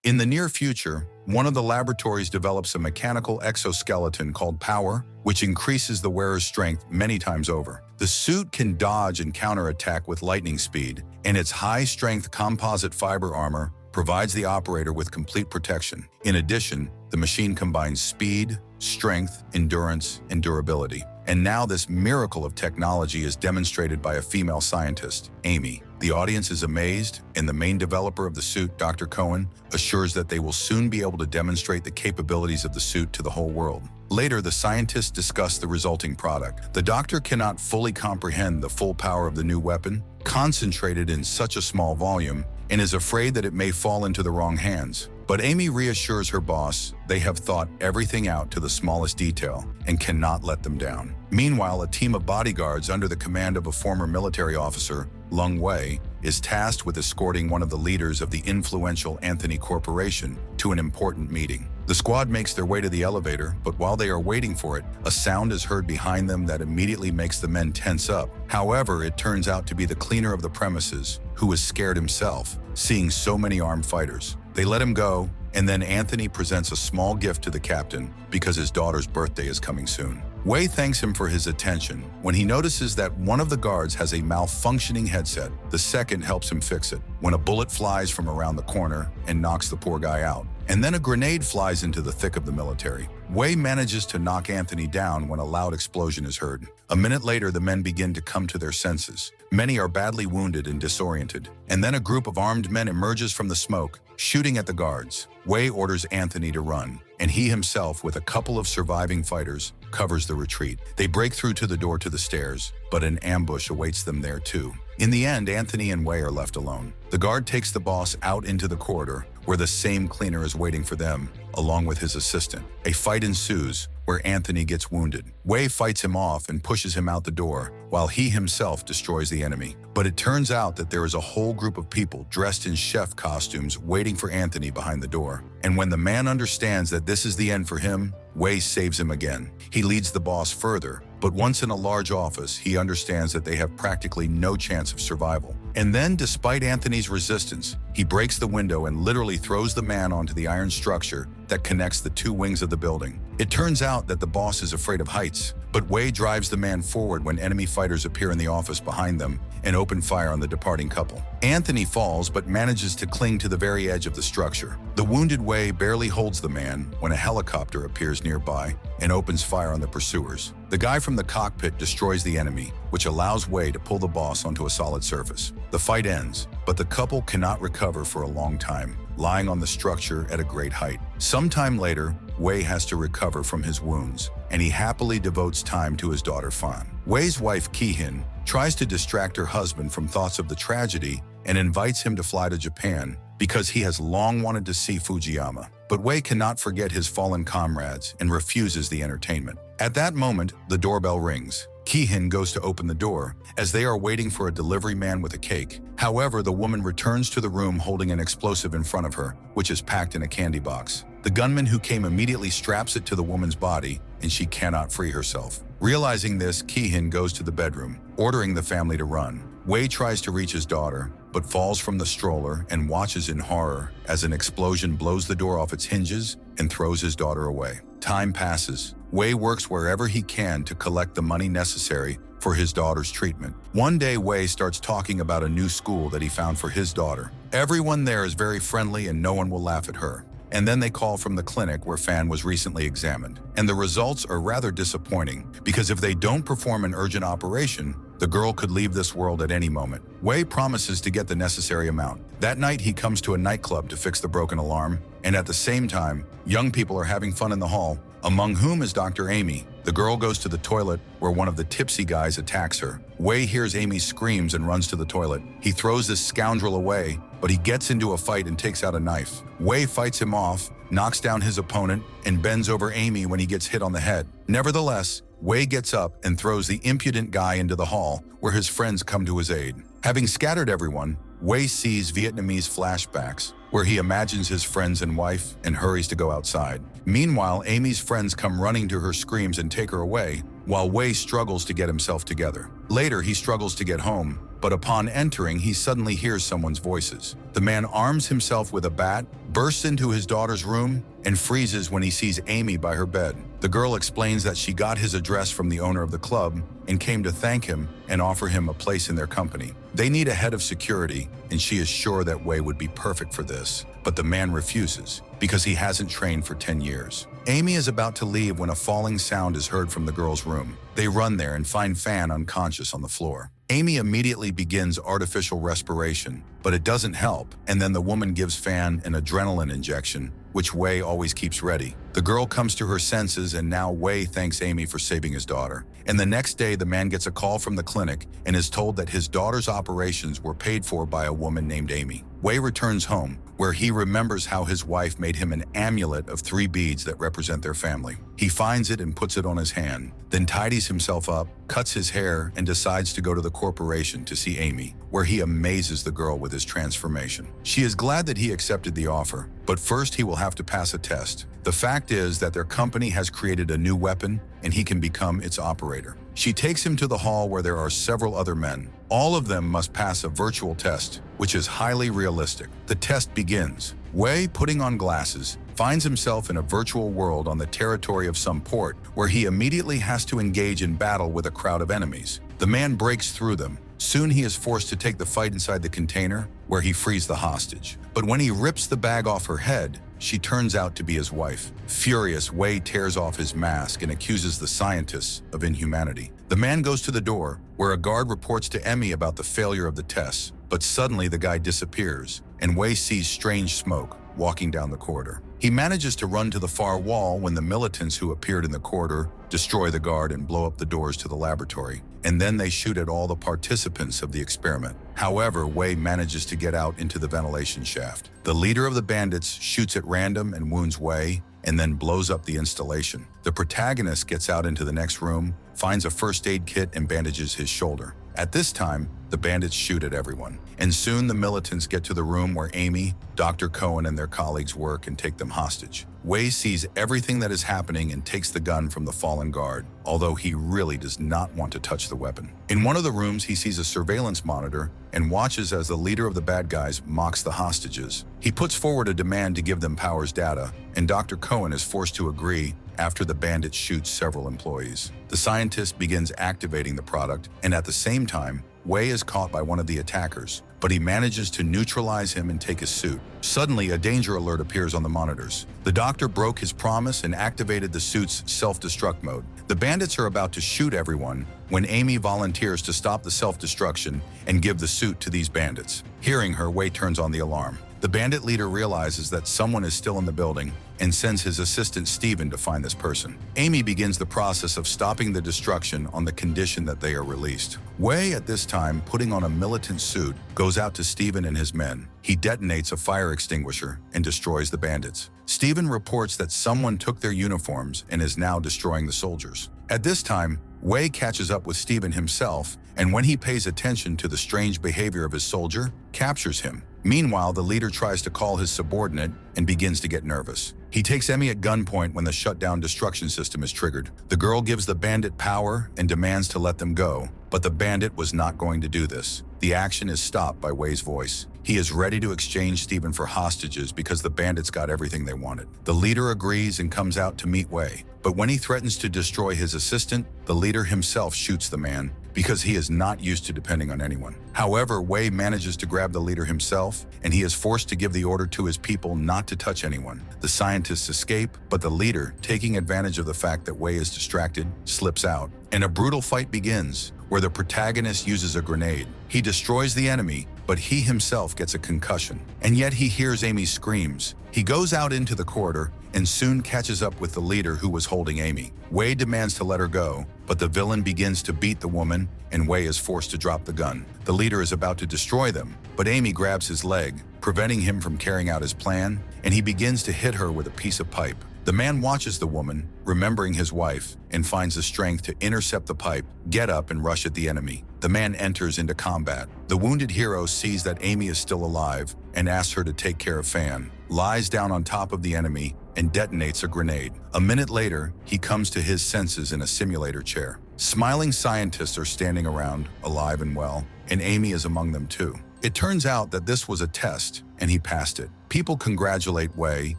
In the near future, one of the laboratories develops a mechanical exoskeleton called Power, which increases the wearer's strength many times over. The suit can dodge and counterattack with lightning speed, and its high-strength composite fiber armor provides the operator with complete protection. In addition, the machine combines speed, strength, endurance, and durability. And now this miracle of technology is demonstrated by a female scientist, Amy. The audience is amazed, and the main developer of the suit, Dr. Cohen, assures that they will soon be able to demonstrate the capabilities of the suit to the whole world. Later, the scientists discuss the resulting product. The doctor cannot fully comprehend the full power of the new weapon, concentrated in such a small volume, and is afraid that it may fall into the wrong hands. But Amy reassures her boss they have thought everything out to the smallest detail and cannot let them down. Meanwhile, a team of bodyguards under the command of a former military officer, Lung Wei, is tasked with escorting one of the leaders of the influential Anthony Corporation to an important meeting. The squad makes their way to the elevator, but while they are waiting for it, a sound is heard behind them that immediately makes the men tense up. However, it turns out to be the cleaner of the premises, who is scared himself, seeing so many armed fighters. They let him go, and then Anthony presents a small gift to the captain because his daughter's birthday is coming soon. Wei thanks him for his attention. When he notices that one of the guards has a malfunctioning headset, the second helps him fix it, when a bullet flies from around the corner and knocks the poor guy out. And then a grenade flies into the thick of the military. Wei manages to knock Anthony down when a loud explosion is heard. A minute later, the men begin to come to their senses. Many are badly wounded and disoriented. And then a group of armed men emerges from the smoke, shooting at the guards. Wei orders Anthony to run, and he himself, with a couple of surviving fighters, covers the retreat. They break through to the door to the stairs, but an ambush awaits them there too. In the end, Anthony and Wei are left alone. The guard takes the boss out into the corridor, where the same cleaner is waiting for them, along with his assistant. A fight ensues, where Anthony gets wounded. Wei fights him off and pushes him out the door, while he himself destroys the enemy. But it turns out that there is a whole group of people dressed in chef costumes waiting for Anthony behind the door. And when the man understands that this is the end for him, Wei saves him again. He leads the boss further, but once in a large office, he understands that they have practically no chance of survival. And then, despite Anthony's resistance, he breaks the window and literally throws the man onto the iron structure that connects the two wings of the building. It turns out that the boss is afraid of heights, but Wei drives the man forward when enemy fighters appear in the office behind them and open fire on the departing couple. Anthony falls but manages to cling to the very edge of the structure. The wounded Wei barely holds the man when a helicopter appears nearby and opens fire on the pursuers. The guy from the cockpit destroys the enemy, which allows Wei to pull the boss onto a solid surface. The fight ends, but the couple cannot recover for a long time, lying on the structure at a great height. Sometime later, Wei has to recover from his wounds, and he happily devotes time to his daughter Fan. Wei's wife Kihin tries to distract her husband from thoughts of the tragedy and invites him to fly to Japan because he has long wanted to see Fujiyama. But Wei cannot forget his fallen comrades and refuses the entertainment. At that moment, the doorbell rings. Kihin goes to open the door, as they are waiting for a delivery man with a cake. However, the woman returns to the room holding an explosive in front of her, which is packed in a candy box. The gunman who came immediately straps it to the woman's body, and she cannot free herself. Realizing this, Kihin goes to the bedroom, ordering the family to run. Wei tries to reach his daughter, but falls from the stroller and watches in horror as an explosion blows the door off its hinges and throws his daughter away. Time passes. Wei works wherever he can to collect the money necessary for his daughter's treatment. One day, Wei starts talking about a new school that he found for his daughter. Everyone there is very friendly and no one will laugh at her. And then they call from the clinic where Fan was recently examined. And the results are rather disappointing, because if they don't perform an urgent operation, the girl could leave this world at any moment. Wei promises to get the necessary amount. That night, he comes to a nightclub to fix the broken alarm, and at the same time, young people are having fun in the hall, among whom is Dr. Amy. The girl goes to the toilet where one of the tipsy guys attacks her. Wei hears Amy's screams and runs to the toilet. He throws this scoundrel away, but he gets into a fight and takes out a knife. Wei fights him off, knocks down his opponent, and bends over Amy when he gets hit on the head. Nevertheless, Wei gets up and throws the impudent guy into the hall, where his friends come to his aid. Having scattered everyone, Wei sees Vietnamese flashbacks, where he imagines his friends and wife and hurries to go outside. Meanwhile, Amy's friends come running to her screams and take her away, while Wei struggles to get himself together. Later, he struggles to get home, but upon entering, he suddenly hears someone's voices. The man arms himself with a bat, bursts into his daughter's room, and freezes when he sees Amy by her bed. The girl explains that she got his address from the owner of the club and came to thank him and offer him a place in their company. They need a head of security, and she is sure that Wei would be perfect for this. But the man refuses, because he hasn't trained for 10 years. Amy is about to leave when a falling sound is heard from the girl's room. They run there and find Fan unconscious on the floor. Amy immediately begins artificial respiration, but it doesn't help, and then the woman gives Fan an adrenaline injection, which Wei always keeps ready. The girl comes to her senses, and now Wei thanks Amy for saving his daughter. And the next day, the man gets a call from the clinic and is told that his daughter's operations were paid for by a woman named Amy. Wei returns home, where he remembers how his wife made him an amulet of 3 beads that represent their family. He finds it and puts it on his hand, then tidies himself up, cuts his hair, and decides to go to the corporation to see Amy, where he amazes the girl with his transformation. She is glad that he accepted the offer, but first he will have to pass a test. The fact is that their company has created a new weapon, and he can become its operator. She takes him to the hall where there are several other men. All of them must pass a virtual test, which is highly realistic. The test begins. Wei, putting on glasses, finds himself in a virtual world on the territory of some port, where he immediately has to engage in battle with a crowd of enemies. The man breaks through them. Soon he is forced to take the fight inside the container, where he frees the hostage. But when he rips the bag off her head, she turns out to be his wife. Furious, Wei tears off his mask and accuses the scientists of inhumanity. The man goes to the door, where a guard reports to Emmy about the failure of the tests, but suddenly the guy disappears, and Wei sees strange smoke walking down the corridor. He manages to run to the far wall when the militants who appeared in the corridor destroy the guard and blow up the doors to the laboratory, and then they shoot at all the participants of the experiment. However, Wei manages to get out into the ventilation shaft. The leader of the bandits shoots at random and wounds Wei, and then blows up the installation. The protagonist gets out into the next room, finds a first aid kit, and bandages his shoulder. At this time, the bandits shoot at everyone, and soon the militants get to the room where Amy, Dr. Cohen, and their colleagues work and take them hostage. Wei sees everything that is happening and takes the gun from the fallen guard, although he really does not want to touch the weapon. In one of the rooms, he sees a surveillance monitor and watches as the leader of the bad guys mocks the hostages. He puts forward a demand to give them Power's data, and Dr. Cohen is forced to agree after the bandit shoots several employees. The scientist begins activating the product, and at the same time, Wei is caught by one of the attackers, but he manages to neutralize him and take his suit. Suddenly, a danger alert appears on the monitors. The doctor broke his promise and activated the suit's self-destruct mode. The bandits are about to shoot everyone when Amy volunteers to stop the self-destruction and give the suit to these bandits. Hearing her, Wei turns on the alarm. The bandit leader realizes that someone is still in the building and sends his assistant Steven to find this person. Amy begins the process of stopping the destruction on the condition that they are released. Wei, at this time, putting on a militant suit, goes out to Steven and his men. He detonates a fire extinguisher and destroys the bandits. Steven reports that someone took their uniforms and is now destroying the soldiers. At this time, Wei catches up with Steven himself, and when he pays attention to the strange behavior of his soldier, captures him. Meanwhile, the leader tries to call his subordinate and begins to get nervous. He takes Emmy at gunpoint when the shutdown destruction system is triggered. The girl gives the bandit power and demands to let them go, but the bandit was not going to do this. The action is stopped by Wei's voice. He is ready to exchange Steven for hostages because the bandits got everything they wanted. The leader agrees and comes out to meet Wei, but when he threatens to destroy his assistant, the leader himself shoots the man because he is not used to depending on anyone. However, Wei manages to grab the leader himself, and he is forced to give the order to his people not to touch anyone. The scientists escape, but the leader, taking advantage of the fact that Wei is distracted, slips out, and a brutal fight begins, where the protagonist uses a grenade. He destroys the enemy, but he himself gets a concussion, and yet he hears Amy's screams. He goes out into the corridor and soon catches up with the leader who was holding Amy. Wei demands to let her go, but the villain begins to beat the woman, and Wei is forced to drop the gun. The leader is about to destroy them, but Amy grabs his leg, preventing him from carrying out his plan, and he begins to hit her with a piece of pipe. The man watches the woman, remembering his wife, and finds the strength to intercept the pipe, get up, and rush at the enemy. The man enters into combat. The wounded hero sees that Amy is still alive and asks her to take care of Fan, lies down on top of the enemy, and detonates a grenade. A minute later, he comes to his senses in a simulator chair. Smiling scientists are standing around, alive and well, and Amy is among them too. It turns out that this was a test, and he passed it. People congratulate Wei,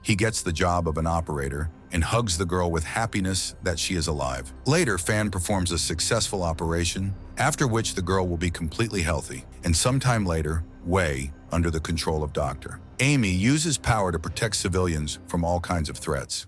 he gets the job of an operator, and hugs the girl with happiness that she is alive. Later, Fan performs a successful operation, after which the girl will be completely healthy. And sometime later, Wei, under the control of Dr. Amy, uses power to protect civilians from all kinds of threats.